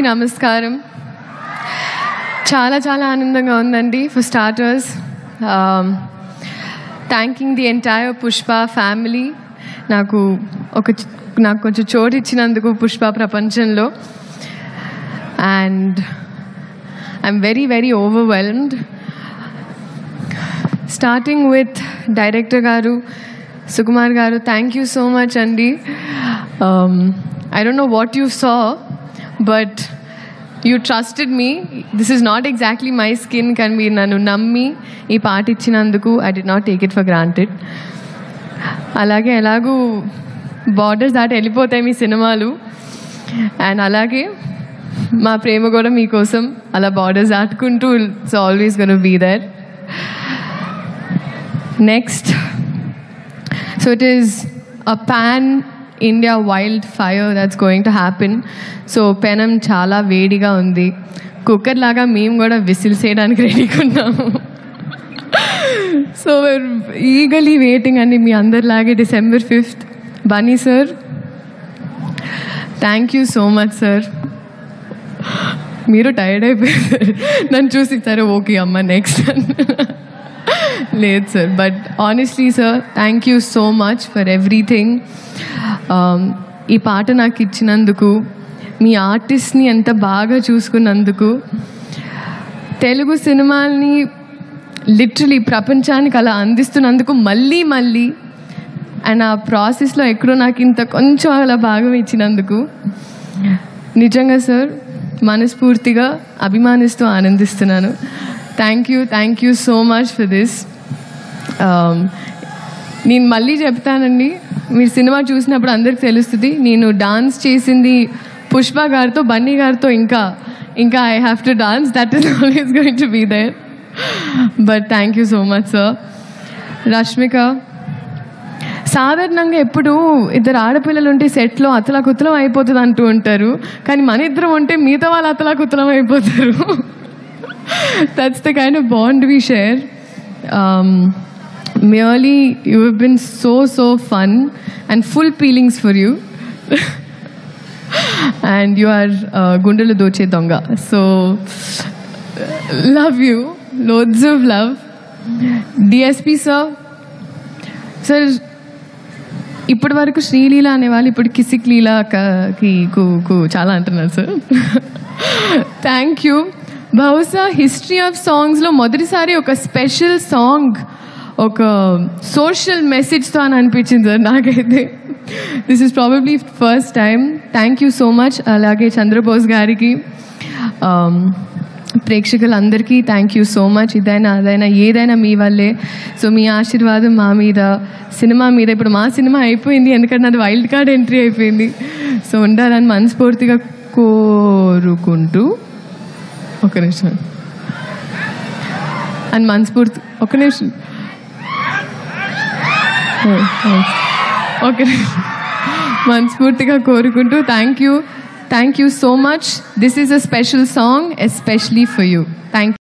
నమస్కారం. చాలా చాలా ఆనందంగా ఉందండి. For starters, thanking the entire Pushpa family. నాకు కొంచెం చోటు ఇచ్చినందుకు పుష్ప ప్రపంచంలో. And I'm very very overwhelmed. Starting with director గారు సుకుమార్ గారు, థ్యాంక్ యూ సో మచ్ అండి. I don't know what you saw, but you trusted me. This is not exactly my skin. Kan meer nanu nammi ee part ichinanduku I did not take it for granted. Alage elagu borders that elipothayi mee cinemalu, and alage ma prema kuda mee kosam ala borders daatkuntu it's always going to be there. Next, so it is a pan India wildfire that's going to happen. So పెనం చాలా వేడిగా ఉంది. Cooker లాగా మేము కూడా whistle చేయడానికి రెడీగా ఉన్నాము. సో we're eagerly waiting అండి మీ అందరిలాగే December 5th. Bunny sir, thank you so much sir. మీరు టైర్డ్ అయిపోయారు నన్ను చూసి, సరే ఓకే అమ్మ నెక్స్ట్ లేదు sir. But honestly sir, thank you so much for everything. ఈ పాట నాకు ఇచ్చినందుకు, మీ ఆర్టిస్ట్ని ఎంత బాగా చూసుకున్నందుకు, తెలుగు సినిమాల్ని లిటరలీ ప్రపంచానికి అలా అందిస్తున్నందుకు మళ్ళీ మళ్ళీ, అండ్ ఆ ప్రాసెస్లో ఎక్కడో నాకు ఇంత కొంచెం అలా భాగం ఇచ్చినందుకు నిజంగా సార్ మనస్ఫూర్తిగా అభిమానిస్తూ ఆనందిస్తున్నాను. Thank you so much for this. నేను మళ్ళీ చెప్తానండి, మీరు సినిమా చూసినప్పుడు అందరికి తెలుస్తుంది, నేను డాన్స్ చేసింది పుష్ప గారితో, బన్నీ గారితో, ఇంకా I have to dance. That is always going to be there. But thank you so much sir. Rashmika, సాధారణంగా ఎప్పుడు ఇద్దరు ఆడపిల్లలు ఉంటే సెట్లో అతలాకుతలం అయిపోతుంది అంటూ ఉంటారు, కానీ మన ఇద్దరం ఉంటే మిగతా వాళ్ళు అతలాకుతలం అయిపోతారు. That's the kind of bond we share. Merely, you have been so fun and full feelings for you. And you are Gundelu Doche Donga. So, love you. Loads of love. DSP sir. Sir, ఇప్పటి వరకు శ్రీలీల అనేవాళ్ళు ఇప్పుడు కిసిక్ లీలాకి చాలా అంటున్నారు sir. Thank you. బహుశా history of సాంగ్స్లో మొదటిసారి ఒక స్పెషల్ సాంగ్ ఒక సోషల్ మెసేజ్తో అని అనిపించింది సార్ నాకైతే. This is probably first time. Thank you so much. అలాగే చంద్రబోస్ గారికి, ప్రేక్షకులందరికీ థ్యాంక్ యూ సో మచ్. ఇదైనా అదైనా ఏదైనా మీ వల్లే. సో మీ ఆశీర్వాదం మా మీద, సినిమా మీద. ఇప్పుడు మా సినిమా అయిపోయింది, ఎందుకంటే అది వైల్డ్ కార్డ్ ఎంట్రీ అయిపోయింది. సో ఉండాలని మనస్ఫూర్తిగా కోరుకుంటూ, ఒక నిమిషం అని మనస్ఫూర్తి, ఒక నిమిషం మనస్ఫూర్తిగా కోరుకుంటూ thank you so much. This is a special song especially for you. Thank you.